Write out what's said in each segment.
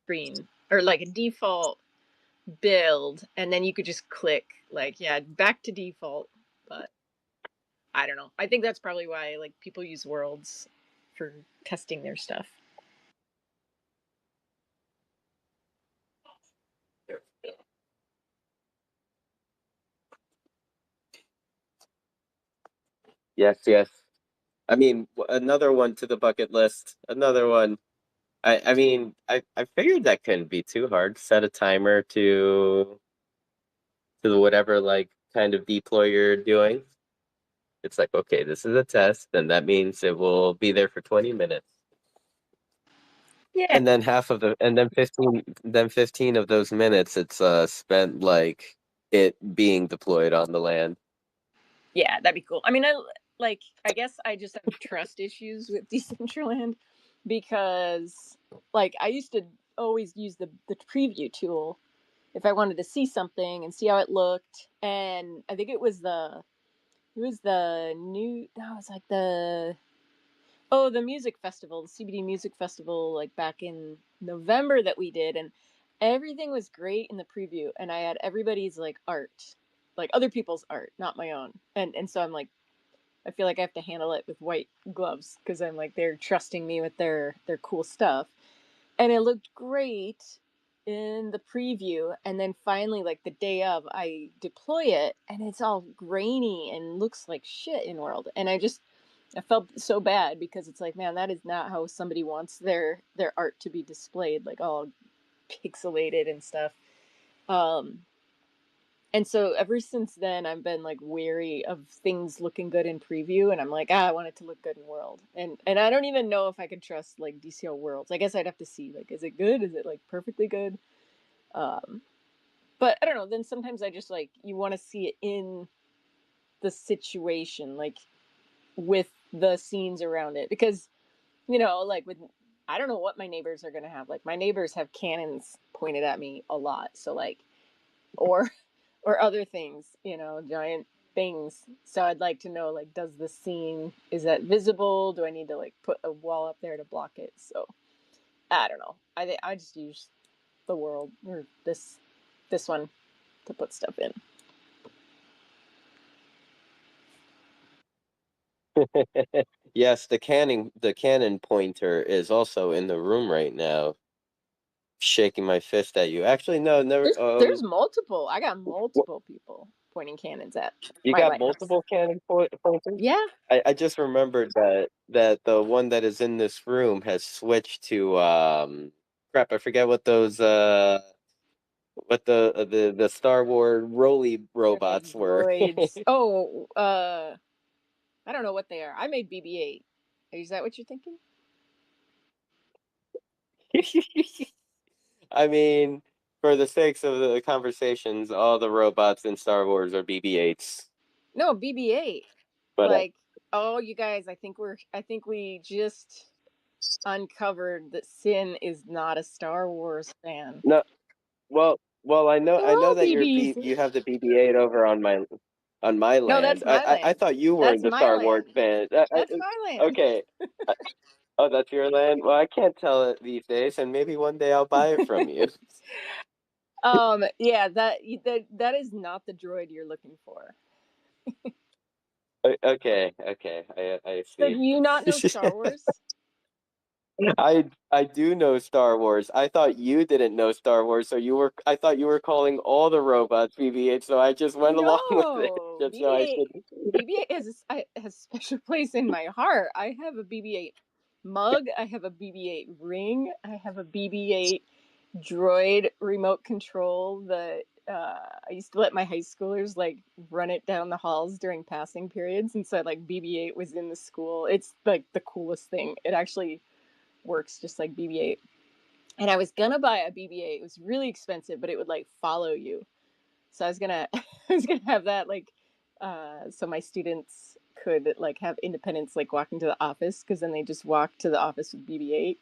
screen or like a default build, and then you could just click like, yeah, back to default. But I don't know. I think that's probably why like people use Worlds for testing their stuff. Yes, yes. I mean, another one to the bucket list. Another one. I mean, I figured that couldn't be too hard. Set a timer to whatever like kind of deploy you're doing. It's like, okay, this is a test, and that means it will be there for 20 minutes. Yeah. And then then 15 of those minutes it's spent like it being deployed on the land. Yeah, that'd be cool. I mean, I guess I just have trust issues with Decentraland because like I used to always use the preview tool if I wanted to see something and see how it looked. And I think it was the new no, it's like the music festival, the CBD music festival, like back in November that we did, and everything was great in the preview, and I had everybody's like art, like other people's art, not my own, and so I'm like, I feel like I have to handle it with white gloves because I'm like they're trusting me with their cool stuff, and it looked great in the preview, and then finally like the day of I deploy it and it's all grainy and looks like shit in World, and I felt so bad because it's like, man, that is not how somebody wants their art to be displayed, like all pixelated and stuff. Um, and so ever since then, I've been like wary of things looking good in preview, and I'm like, I want it to look good in World, and I don't even know if I could trust like DCO Worlds. I guess I'd have to see like, is it good? Is it like perfectly good? Um, but I don't know. Then sometimes I just like you want to see it in the situation, like with the scenes around it, because like with I don't know what my neighbors are gonna have. Like my neighbors have cannons pointed at me a lot. So like or or other things, giant things. So I'd like to know like does the scene is that visible? Do I need to like put a wall up there to block it? So I don't know. I just use the World or this one to put stuff in. Yes, the cannon pointer is also in the room right now, shaking my fist at you. Actually, no, never. There's multiple. I got Wh- multiple people pointing cannons at you my got lighthouse. multiple pointers. Yeah. I just remembered that the one that is in this room has switched to crap. I forget what the Star Wars Roly They're like robots were. droids. Oh, I don't know what they are. I made BB-8. Is that what you're thinking? I mean, for the sakes of the conversations, all the robots in Star Wars are BB-8s. No, BB-8. But Like, oh, you guys, I think we just uncovered that Sin is not a Star Wars fan. no, well, They're I know all that BBs. you have the BB-8 over on my No, that's land. my I land. thought you were That's the my Star Wars land. fan. That's my land. Okay. Uh, Oh, that's your land. Well, I can't tell it these days, and maybe one day I'll buy it from you. Yeah, that is not the droid you're looking for. Okay, okay, I So do see. you not know Star Wars? I do know Star Wars. I thought you didn't know Star Wars, so I thought you were calling all the robots BB-8, so I just went along with it, No, just so I BB-8. could. BB-8 has a special place in my heart. I have a BB-8 mug. I have a BB-8 ring. I have a BB-8 droid remote control that I used to let my high schoolers like run it down the halls during passing periods, and so like BB-8 was in the school. It's like the coolest thing. It actually works just like BB-8. And I was gonna buy a BB-8. It was really expensive, but it would like follow you. So I was gonna I was gonna have that like so my students could like have independence like walking to the office because then they just walk to the office with BB-8.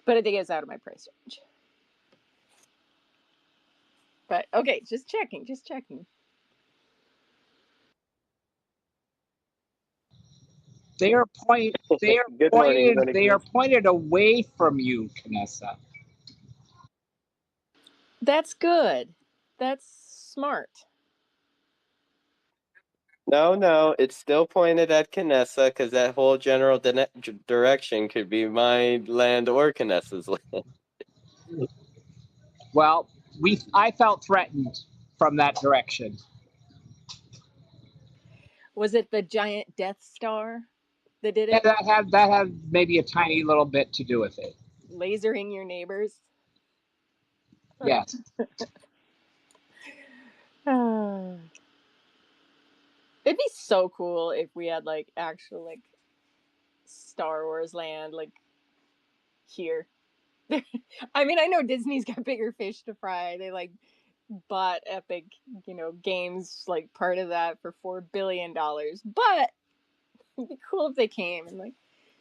But I think it's out of my price range. But okay, just checking, just checking. Good morning, They are Renegade. pointed away from you, Knessa. That's good. That's smart. No, it's still pointed at Canessa because that whole general direction could be my land or Canessa's land. Well, I felt threatened from that direction. Was it the giant Death Star that did Yeah, it? that had maybe a tiny little bit to do with it. Lasering your neighbors? Yes. Ah. It'd be so cool if we had like actual like Star Wars land like here. I mean, I know Disney's got bigger fish to fry. They like bought Epic, Games like part of that for $4 billion. But it'd be cool if they came and like,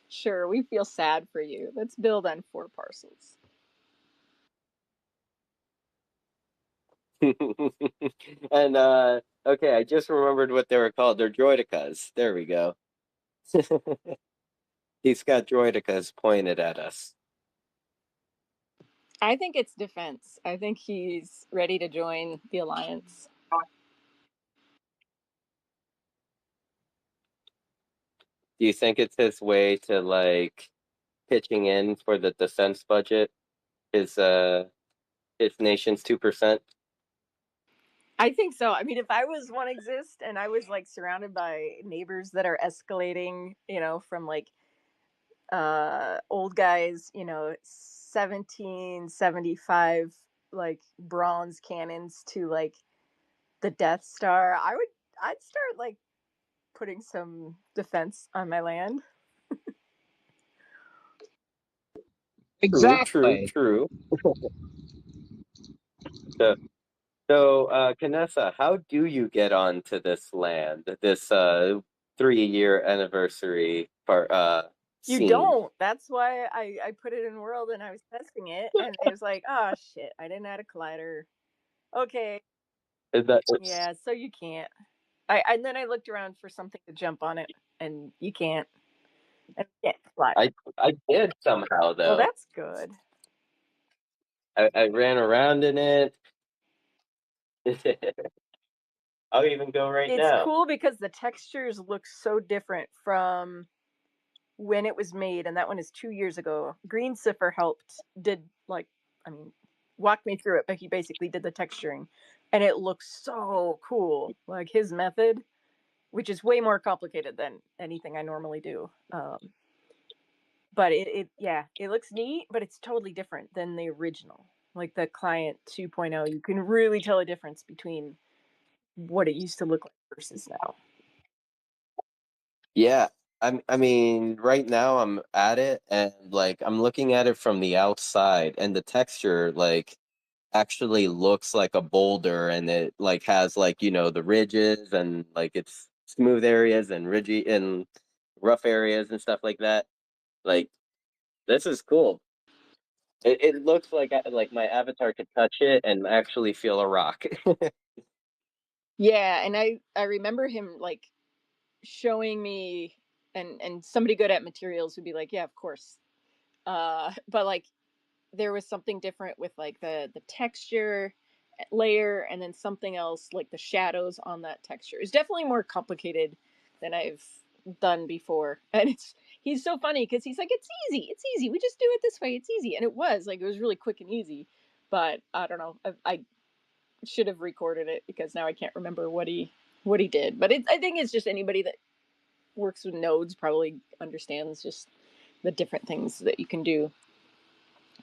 sure, we feel sad for you. Let's build on 4 parcels. And okay, I just remembered what they were called. They're droidicas. There we go. He's got droidicas pointed at us. I think it's defense. I think he's ready to join the alliance. Do you think it's his way to like pitching in for the defense budget? His nation's 2%. I think so. I mean, if I was one exist and I was like surrounded by neighbors that are escalating, from like old guys, 1775 like bronze cannons to like the Death Star, I'd start like putting some defense on my land. True, true, Exactly. true. So, so, Canessa, how do you get onto this land, this 3-year anniversary part You scene? don't. That's why I put it in world and I was testing it and it was like, oh shit, I didn't add a collider. Okay, Is that yeah, so you can't. And then I looked around for something to jump on it and you can't. And you can't fly. I did somehow Well, though. that's good. I ran around in it. I'll even go right It's now. cool because the textures look so different from when it was made, and that one is 2 years ago. Green Cipher did like, I mean, walk me through it, but he basically did the texturing, and it looks so cool. Like his method, which is way more complicated than anything I normally do. But yeah, it looks neat, but it's totally different than the original. Like the Client 2.0, you can really tell a difference between what it used to look like versus now. Yeah, I mean, right now I'm at it and like I'm looking at it from the outside and the texture like actually looks like a boulder and it like has like, the ridges and like it's smooth areas and ridgy and rough areas and stuff like that. Like this is cool. It looks like my avatar could touch it and actually feel a rock. Yeah, and I remember him like showing me, and somebody good at materials would be like, yeah, of course. But like there was something different with like the texture layer and then something else like the shadows on that texture. It's definitely more complicated than I've done before. And he's so funny because he's like, it's easy, we just do it this way, it's easy. And it was like, it was really quick and easy. But I don't know, I should have recorded it because now I can't remember what he did. But I think it's just anybody that works with nodes probably understands just the different things that you can do.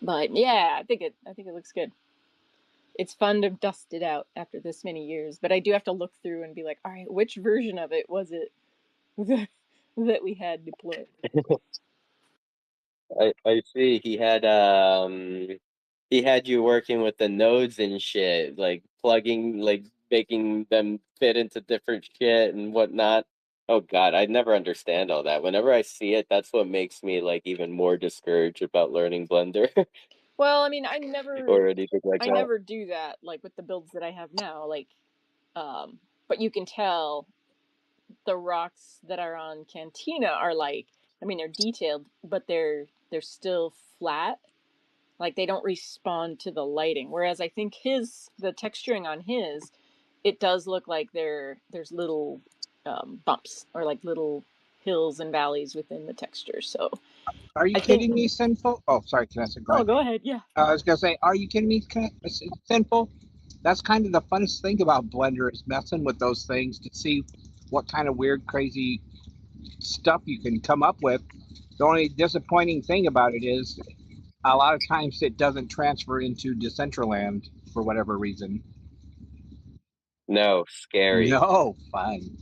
But yeah, I think it looks good. It's fun to dust it out after this many years, but I do have to look through and be like, all right, which version of it was it that we had deployed? I see he had you working with the nodes and shit, like plugging, like making them fit into different shit and whatnot. Oh God, I never understand all that. Whenever I see it, that's what makes me like even more discouraged about learning Blender Well, I mean, I never or anything like I that. never do that like with the builds that I have now. Like, but you can tell the rocks that are on Cantina are like, I mean, they're detailed, but they're still flat. Like they don't respond to the lighting. Whereas I think the texturing on his, it does look like there's little bumps or like little hills and valleys within the texture. So Are you I think. kidding me, Sinful? Oh, sorry, Vanessa, go Oh, ahead. go ahead. Yeah. I was gonna say, are you kidding me, Sinful? That's kind of the funnest thing about Blender is messing with those things to see what kind of weird, crazy stuff you can come up with. The only disappointing thing about it is a lot of times it doesn't transfer into Decentraland for whatever reason. No, scary. No, fine.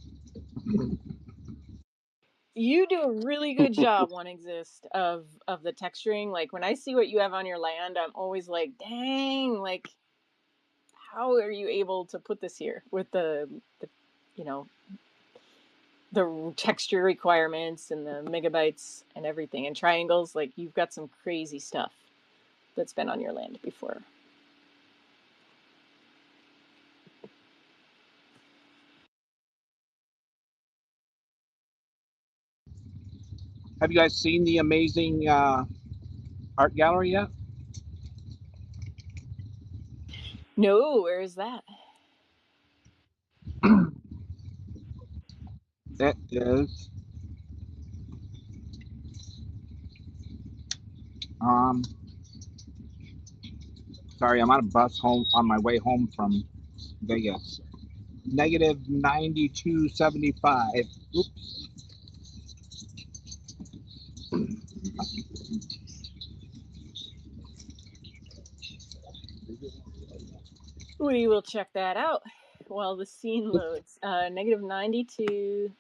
You do a really good job, One Exist, of the texturing. Like when I see what you have on your land, I'm always like, dang, like how are you able to put this here with the you know the texture requirements and the megabytes and everything and triangles? Like you've got some crazy stuff that's been on your land before. Have you guys seen the amazing art gallery yet? No, where is that? It is sorry, I'm on a bus home on my way home from Vegas. Negative 92.75. Oops. We will check that out while the scene loads. Negative 92.75.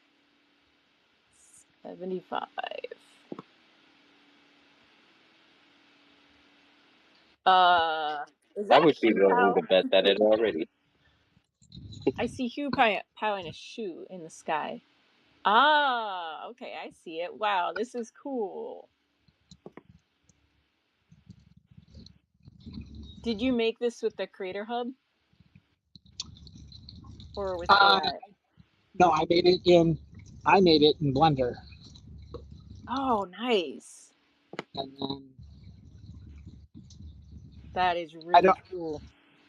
Is I that would be Hugh willing to Powell? bet that it already. I see Hugh Powell in a shoe in the sky. Ah, okay, I see it. Wow, this is cool. Did you make this with the Creator Hub? Or with AI? No, I made it in Blender. Oh, nice. And then That is I really don't cool.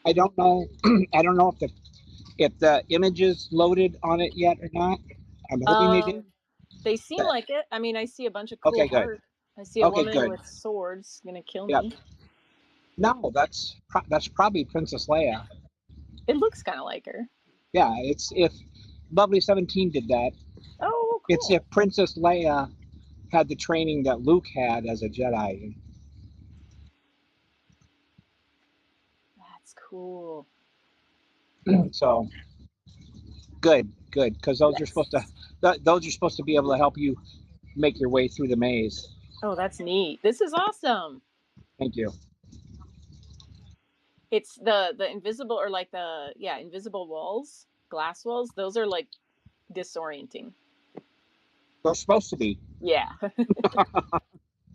I don't know I don't know if the images loaded on it yet or not. I'm hoping they did. They seem But, like it. I mean, I see a bunch of cool okay, good. heart. I see a Okay, woman good. with swords gonna kill Yep. me. No, that's probably Princess Leia. It looks kind of like her. Yeah, it's if Lovely 17 did that. Oh, It's cool. if Princess Leia had the training that Luke had as a Jedi. That's cool. So good, because those are Yes. supposed to be able to help you make your way through the maze. Oh, that's neat. This is awesome. Thank you. It's the invisible or like invisible walls, glass walls. Those are like disorienting. They're supposed to be. Yeah.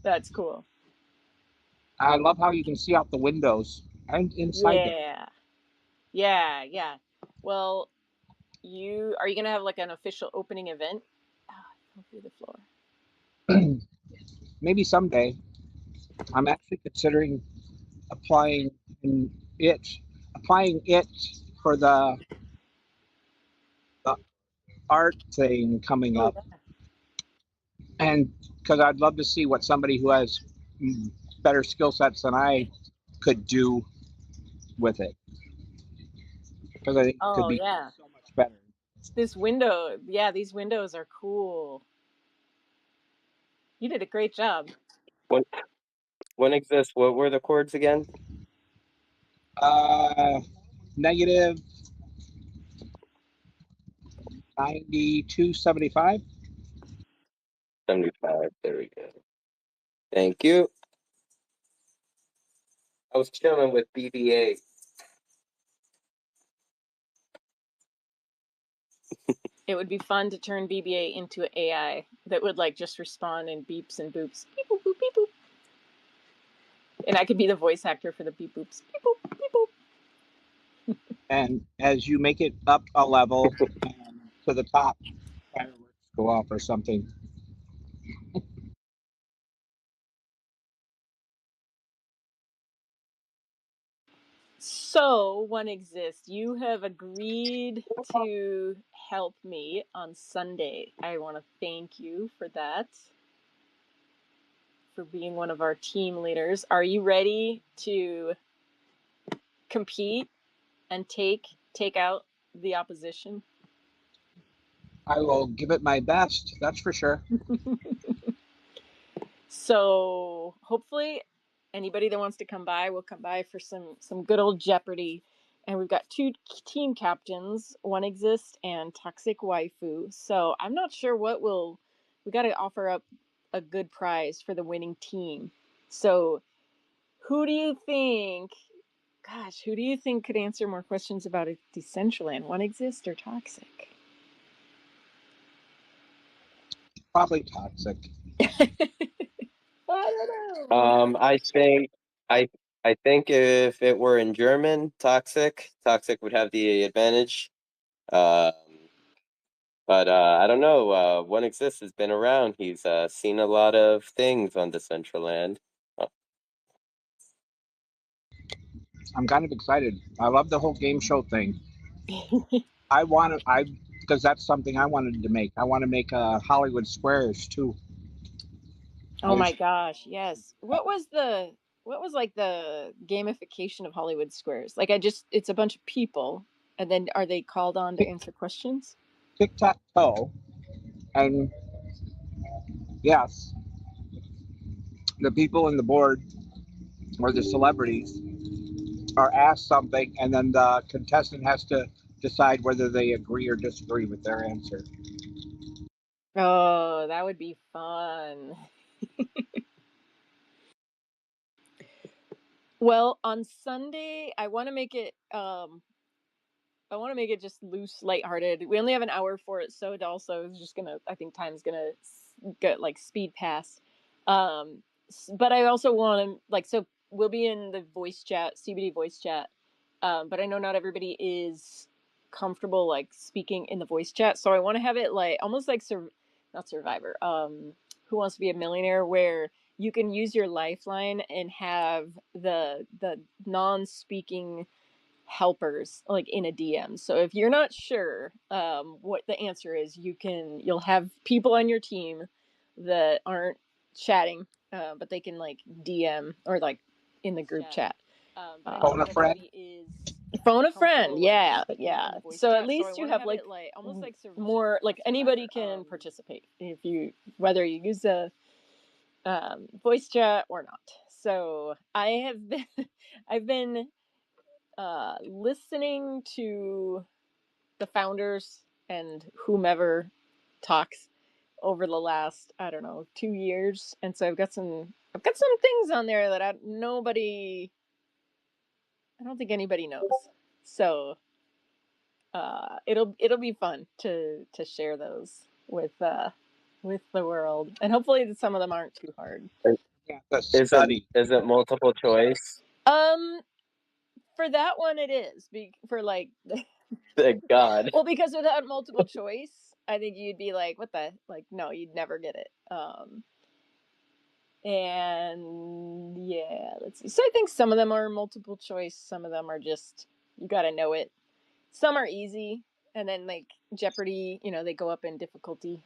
That's cool. I love how you can see out the windows and inside them. Yeah. Yeah, yeah. Well, are you gonna have like an official opening event? Ah, I fell through the floor. Maybe someday. I'm actually considering applying it applying it for the art thing coming Oh up, yeah. and because I'd love to see what somebody who has better skill sets than I could do with it, because I think it could Oh be yeah. so much better. This window, yeah, these windows are cool. You did a great job. When when exists, what were the chords again? Negative 92.75. 75. There we go. Thank you. I was chilling with BBA. It would be fun to turn BBA into an AI that would like just respond in beeps and boops. Beep boop boop beep boop. And I could be the voice actor for the beep boops. Beep boop beep boop. And as you make it up a level to the top, fireworks go off or something. So, One Exist, you have agreed to help me on Sunday. I want to thank you for that, for being one of our team leaders. Are you ready to compete and take out the opposition? I will give it my best, that's for sure. So hopefully anybody that wants to come by will come by for some good old Jeopardy. And we've got 2 team captains, One Exist and Toxic Waifu. So I'm not sure we got to offer up a good prize for the winning team. So who do you think could answer more questions about Decentraland? One Exist or Toxic? Probably Toxic. I don't know. I I think if it were in German, Toxic would have the advantage. Um, but I don't know. One Exists has been around. He's seen a lot of things on Decentraland. I'm kind of excited. I love the whole game show thing. Because that's something I wanted to make. I want to make Hollywood Squares too. Oh my gosh, yes. What was like the gamification of Hollywood Squares? Like it's a bunch of people, and then are they called on to answer questions? Tic-tac-toe, and yes, the people in the board or the celebrities are asked something, and then the contestant has to decide whether they agree or disagree with their answer. Oh, that would be fun. Well, on Sunday, I want to make it just loose, lighthearted. We only have an hour for it, so it also is just gonna. I think time's gonna get like speed past. But I also want to so we'll be in the voice chat, CBD voice chat. But I know not everybody is comfortable like speaking in the voice chat, so I want to have it like almost like not Survivor. Who Wants to Be a Millionaire, where you can use your lifeline and have the non-speaking helpers like in a DM. So if you're not sure what the answer is, you'll have people on your team that aren't chatting, but they can like DM or like in the group chat. Phone a friend. Phone a friend, yeah. So at least you have like more like anybody can participate if you whether you use a voice chat or not. So I've been listening to the founders and whomever talks over the last 2 years, and so I've got some things on there that I don't think anybody knows. So it'll be fun to share those with the world, and hopefully some of them aren't too hard. Yeah, the study. Is it multiple choice? For that one, it is for like. Thank God. Well, because without multiple choice, I think you'd be like, "What the like?" No, you'd never get it. And yeah, let's see. So I think some of them are multiple choice. Some of them are just you got to know it. Some are easy, and then like Jeopardy, they go up in difficulty.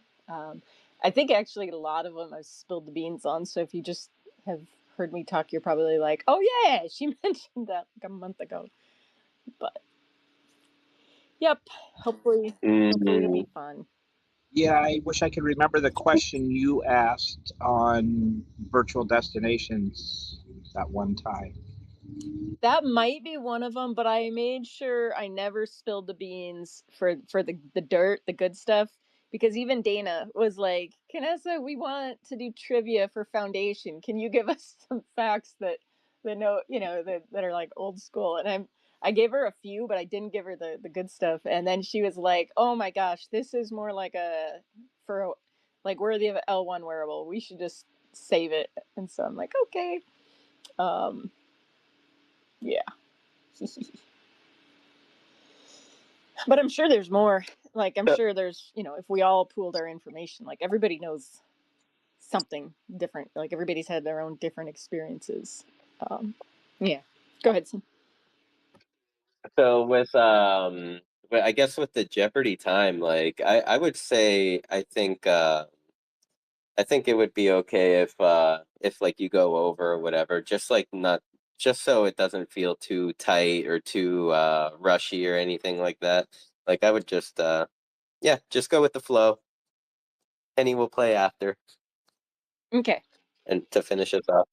I think actually a lot of them I've spilled the beans on. So if you just have heard me talk, you're probably like, "Oh yeah, she mentioned that like a month ago." But yep, hopefully it'll be fun. Yeah, I wish I could remember the question you asked on virtual destinations that one time. That might be one of them, but I made sure I never spilled the beans for the dirt, the good stuff, because even Dana was like, "Canessa, we want to do trivia for Foundation. Can you give us some facts that that are like old school?" And I gave her a few, but I didn't give her the good stuff. And then she was like, "Oh my gosh, this is more like like worthy of an L1 wearable. We should just save it." And so I'm like, "Okay." Yeah. But I'm sure there's more. Like I'm sure there's, if we all pooled our information, like everybody knows something different. Like everybody's had their own different experiences. Yeah. Go ahead, Sam. So but I guess with the Jeopardy time, like I would say I think it would be okay if like you go over or whatever, just like not just so it doesn't feel too tight or too rushy or anything like that. Like I would just yeah, just go with the flow. Penny will play after Okay. and to finish us off.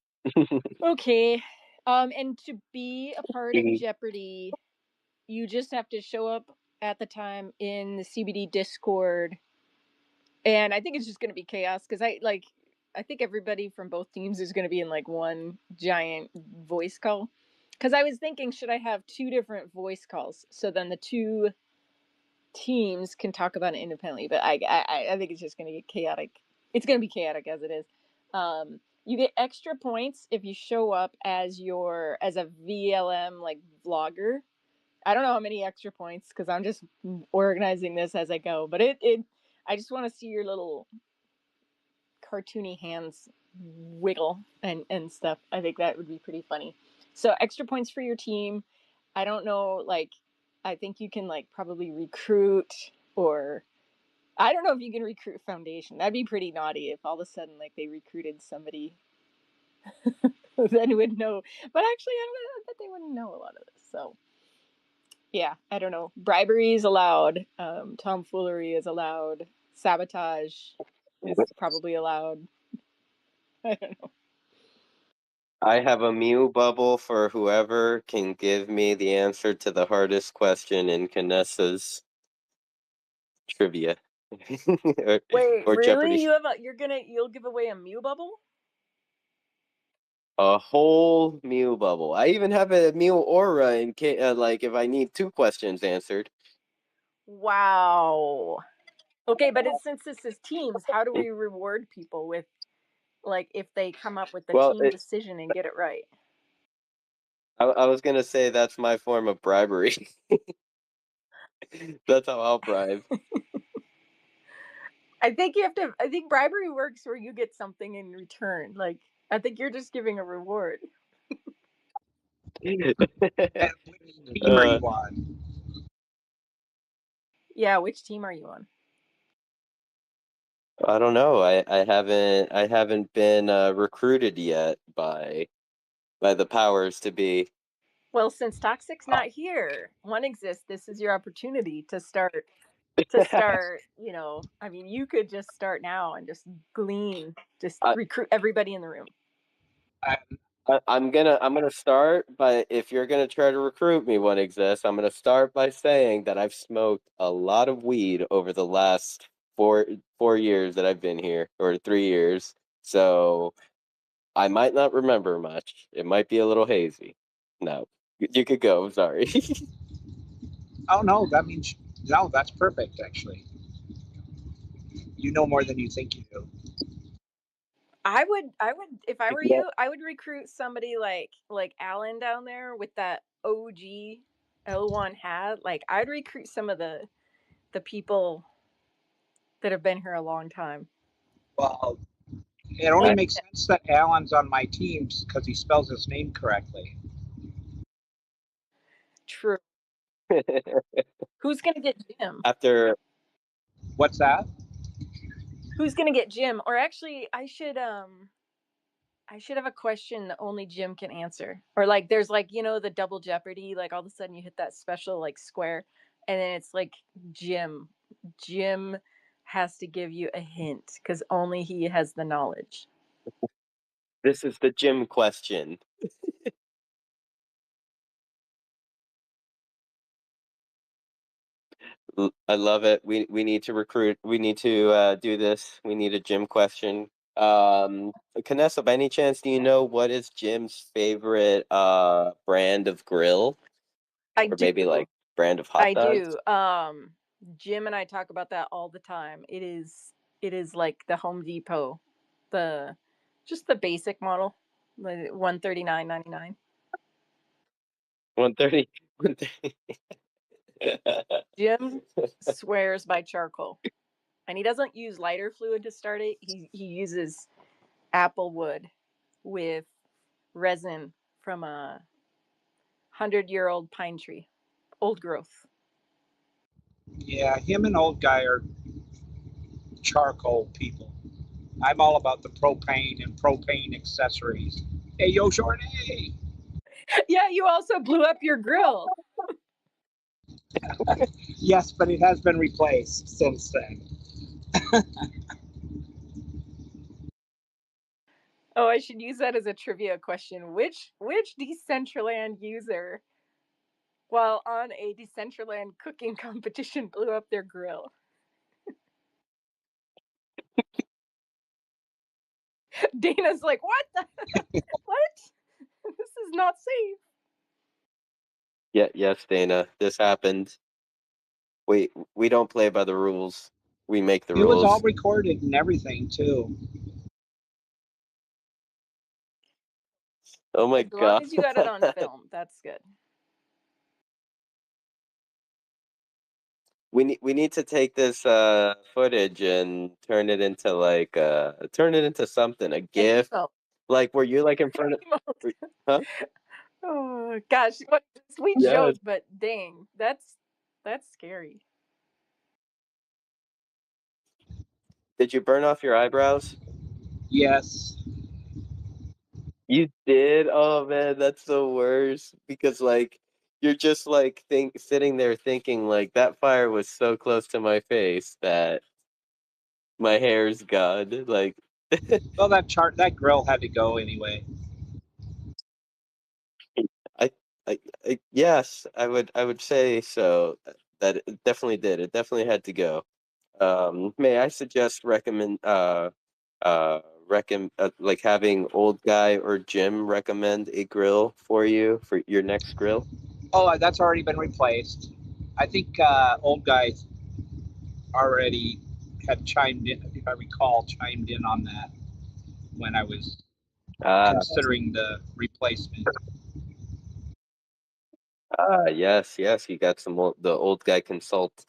Okay. And to be a part of Jeopardy, you just have to show up at the time in the CBD Discord, and I think it's just going to be chaos because I think everybody from both teams is going to be in like one giant voice call. Because I was thinking, should I have two different voice calls so then the two teams can talk about it independently? But I think it's just going to get chaotic. It's going to be chaotic as it is. You get extra points if you show up as a VLM like vlogger. I don't know how many extra points because I'm just organizing this as I go. But I just want to see your little cartoony hands wiggle and stuff. I think that would be pretty funny. So extra points for your team. I don't know, like I think you can like probably recruit, or I don't know if you can recruit foundation. That'd be pretty naughty if all of a sudden like they recruited somebody who then would know. But actually I bet they wouldn't know a lot of this. So yeah, I don't know. Bribery is allowed. Tomfoolery is allowed. Sabotage is probably allowed. I don't know. I have a Mew bubble for whoever can give me the answer to the hardest question in Canessa's trivia or, Wait, or really? Jeopardy. You'll give away a Mew bubble? A whole Mew bubble. I even have a Mew aura in case, like if I need two questions answered. Wow. Okay, but since this is teams, how do we reward people with like if they come up with the Well, team decision and get it right? I was gonna say that's my form of bribery. That's how I'll bribe. I think bribery works where you get something in return. Like I think you're just giving a reward. And which team are uh, you on? Yeah, which team are you on? I don't know. I haven't been recruited yet by the powers to be. Well, since Toxic's not here, one exists, this is your opportunity to start, I mean, you could just start now and just just I, recruit everybody in the room. I'm gonna start, but if you're gonna try to recruit me, One Exists, I'm gonna start by saying that I've smoked a lot of weed over the last four years that I've been here, or 3 years. So I might not remember much. It might be a little hazy. No, you could go. Sorry. Oh no, that means no. That's perfect, actually. You know more than you think you do. I would if I were Yeah. you, I would recruit somebody like Alan down there with that OG L1 hat. Like I'd recruit some of the people that have been here a long time. Well, it only I, makes sense that Alan's on my team because he spells his name correctly. True. Who's gonna get Jim? after What's that? Who's gonna get Jim? Or actually, I should have a question that only Jim can answer. Or like there's like, the double jeopardy, like all of a sudden you hit that special like square and then it's like Jim. Jim has to give you a hint because only he has the knowledge. this is the gym question. I love it. We need to recruit. We need to do this. We need a gym question. Canessa, by any chance, do you know what is Jim's favorite brand of grill, I or do. maybe like brand of hot I dogs? do. Jim and I talk about that all the time. It is like the Home Depot, the just the basic model, the 139.99. 130. 130. Jim swears by charcoal. And he doesn't use lighter fluid to start it. He uses apple wood with resin from a 100-year-old pine tree. old growth. Yeah, him and old guy are charcoal people. I'm all about the propane and propane accessories. Hey, yo, Shorty! Yeah, you also blew up your grill. Yes, but it has been replaced since then. Oh, I should use that as a trivia question. Which Decentraland user, while on a Decentraland cooking competition, blew up their grill? Dana's like, what? What? This is not safe. Yeah, yes, Dana. This happened. We don't play by the rules. We make the It was all rules. recorded and everything, too. Oh my As long god. as you got it on film, that's good. We need to take this footage and turn it into something, a An GIF, emote. like were you like in front of Emote. huh? Oh gosh, what a sweet Yes. joke, but dang, that's scary. Did you burn off your eyebrows? Yes. You did? Oh man, that's the worst because like you're just like sitting there thinking like that fire was so close to my face that my hair's gone. Like Well, that grill had to go anyway. I, yes, I would say so. That it definitely did. It definitely had to go. May I suggest like having old guy or Jim recommend a grill for you for your next grill? Oh, that's already been replaced. I think old guys already had chimed in, if I recall, chimed in on that when I was Ah, considering the replacement. yes, yes. You got the old guy consultant.